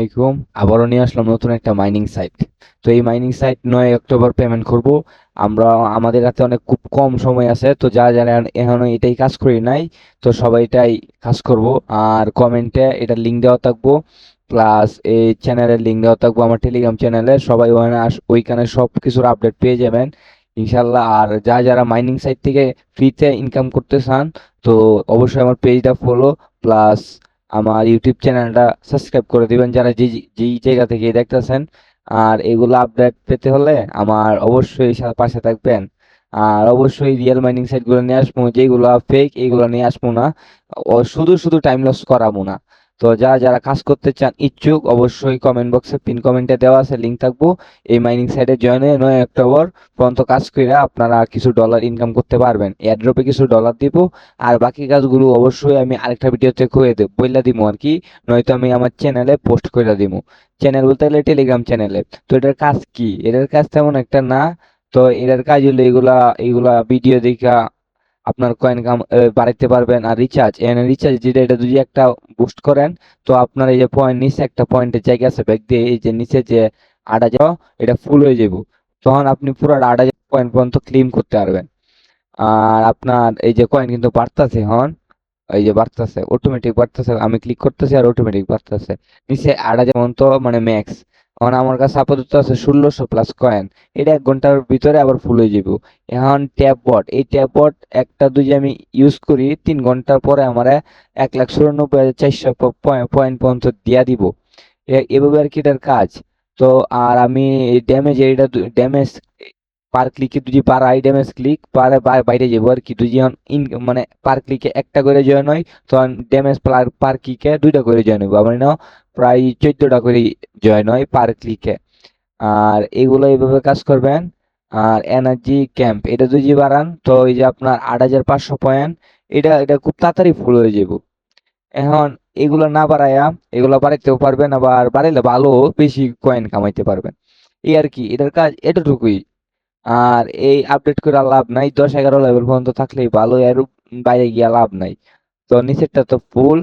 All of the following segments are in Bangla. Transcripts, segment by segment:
আলাইকুম। আবারও নিয়ে আসলাম নতুন একটা মাইনিং সাইট। তো এই মাইনিং সাইট 9 অক্টোবর পেমেন্ট করব। আমরা আমাদের হাতে অনেক খুব কম সময় আছে, তো যারা এখনো এটাই কাজ করি নাই, তো সবাই এটাই কাজ করব। আর কমেন্টে এটা লিঙ্ক দেওয়া থাকবো, প্লাস এই চ্যানেলের লিঙ্ক দেওয়া থাকবো আমার টেলিগ্রাম চ্যানেলে। সবাই ওইখানে সব কিছুর আপডেট পেয়ে যাবেন ইনশাল্লাহ। আর যারা মাইনিং সাইট থেকে ফ্রিতে ইনকাম করতে চান, তো অবশ্যই আমার পেজটা ফলো, প্লাস আমার ইউটিউব চ্যানেলটা সাবস্ক্রাইব করে দিবেন যারা যেই জায়গা থেকে দেখতেছেন। আর এগুলো আপডেট পেতে হলে আমার অবশ্যই পাশে থাকবেন। আর অবশ্যই রিয়েল মাইনিং সাইট গুলো নিয়ে আসবো, যেগুলো ফেক এগুলো নিয়ে আসবো না। শুধু শুধু টাইম লস করাবো না। তো যারা কাজ করতে চান ইচ্ছুক, অবশ্যই কমেন্ট বক্সে পিন কমেন্টে দেওয়া আছে লিঙ্ক থাকবো। এই মাইনিং সাইটে জয়েন হয়ে 9 অক্টোবর পর্যন্ত কাজ করে আপনারা কিছু ডলার ইনকাম করতে পারবেন। এয়ারড্রপে কিছু ডলার দিব, আর বাকি কাজগুলো অবশ্যই আমি আরেকটা ভিডিওতে বইলা দিব আর কি, নয়তো আমি আমার চ্যানেলে পোস্ট করে দিব। চ্যানেল বলতে গেলে টেলিগ্রাম চ্যানেলে। তো এটার কাজ কি? এটার কাজ তেমন একটা না। তো এটার কাজ হলো এগুলা এগুলা ভিডিও দেখা আপনার কয়েন বাড়াইতে পারবেন। আর রিচার্জ রিচার্জ যেটা, এটা যদি একটা বুস্ট করেন, তো আপনার এই যে পয়েন্ট নিচে একটা পয়েন্টের জায়গা আছে ব্যাক দিয়ে, এই যে নিচে যে 8,000 এটা ফুল হয়ে যাব। তখন আপনি পুরো 8,000 পয়েন্ট পর্যন্ত ক্লেম করতে পারবেন। আর আপনার এই যে কয়েন কিন্তু বাড়তেছে হন, এই যে বাড়তেছে, অটোমেটিক বাড়তেছে। আমি ক্লিক করতেছি আর অটোমেটিক বাড়তেছে। নিচে 8,000 পর্যন্ত মানে ম্যাক্স। এখন আমার কাছে আপাতত আছে 1600 প্লাস কয়েন। এটা 1 ঘন্টার ভিতরে আবার ফুল হয়ে যাব। এখন এই ট্যাপ বট একটা দুই আমি ইউজ করি, 3 ঘন্টার পরে আমার 1,94,400 পয়েন্ট পর্যন্ত দিয়া দিব। এভাবে আর কি এটার কাজ। তো আর আমি এটা ড্যামেজ পার ক্লিকে যদি বাড়াই, ড্যামেজ ক্লিক পারে বাইরে যাবো আর কি। তুই যখন মানে পার ক্লিকে একটা করে জয়েন হয়, তখন ড্যামেজ পার ক্লিকে 2টা করে জয়েন হইব। আমার না প্রায় 14টা করে জয়েন হয় পার ক্লিকে। আর এগুলো এইভাবে কাজ করবেন। আর এনার্জি ক্যাম্প এটা যদি বাড়ান, তো এই যে আপনার 8,500 পয়েন্ট, এটা খুব তাড়াতাড়ি ফুল হয়ে যাব। এখন এগুলো না বাড়ায়া এগুলো বাড়াইতেও পারবেন, আবার বাড়াইলে ভালো বেশি কয়েন কামাইতে পারবেন। এই আর কি এটার কাজ এতটুকুই। আর এই আপডেট করে লাভ নাই, 10-11 লেভেল পর্যন্ত থাকলেই ভালো, এর বাইরে গিয়া লাভ নাই। তো নিচেরটা তো ফুল।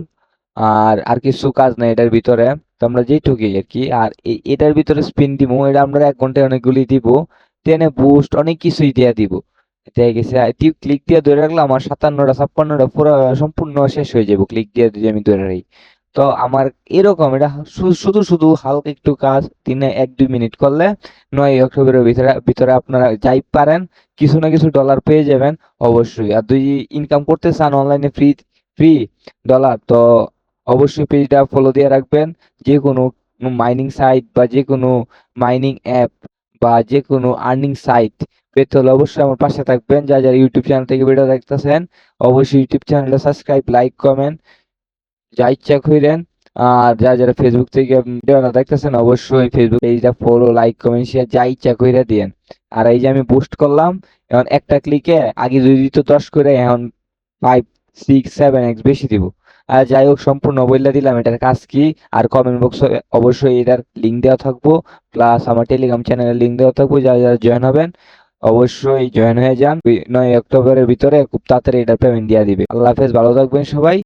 আর কিছু কাজ নাই এটার ভিতরে। তো আমরা যেটুকুই আর কি। আর এটার ভিতরে স্পিন দিব, এটা আমরা 1 ঘন্টায় অনেকগুলি দিব। টেনে বুস্ট অনেক কিছুই দিয়ে দিব। দেখে গেছে ক্লিক দিয়ে ধরে রাখলে আমার 57টা 56টা পুরো সম্পূর্ণ শেষ হয়ে যাবো, ক্লিক দিয়ে যদি আমি ধরে রাখি। তো আমার এরকম এটা শুধু শুধু হালকা একটু কাজ, দিনে 1-2 মিনিট করলে 9 অক্টোবরের ভিতরে ভিতরে আপনারা যাই পারেন কিছু না কিছু ডলার পেয়ে যাবেন অবশ্যই। আর যদি ইনকাম করতে চান অনলাইনে ফ্রি ফ্রি ডলার, তো অবশ্যই পেজটা ফলো দিয়ে রাখবেন। যে কোনো মাইনিং সাইট বা যে কোনো মাইনিং অ্যাপ বা যে কোনো আর্নিং সাইট পেতে হলে অবশ্যই আমার পাশে থাকবেন। যারা ইউটিউব চ্যানেল থেকে ভিডিও দেখতেছেন, অবশ্যই ইউটিউব চ্যানেলটা সাবস্ক্রাইব, লাইক, কমেন্ট যা ইচ্ছা কইরেন। আর যারা ফেসবুক থেকে ভিডিওটা দেখতেছেন, অবশ্যই ফেসবুক পেজটা ফলো, লাইক, কমেন্ট, শেয়ার যা ইচ্ছা কইরা দিয়েন। আর এই যে আমি বুস্ট করলাম, এখন একটা ক্লিকে আগে যদি দিত 10 করে, এখন 5, 6, 7 এক্স বেশি দিব। আর যাই হোক, সম্পূর্ণ বইলা দিলাম এটার কাজ কি। আর কমেন্ট বক্সে অবশ্যই এটার লিঙ্ক দেওয়া থাকবো, প্লাস আমার টেলিগ্রাম চ্যানেলের লিঙ্ক দেওয়া থাকবো। যারা জয়েন হবেন অবশ্যই জয়েন হয়ে যান। 9 অক্টোবরের ভিতরে খুব তাড়াতাড়ি এটা পেমেন্ট দিয়ে দিবে। আল্লাহ হাফেজ, ভালো থাকবেন সবাই।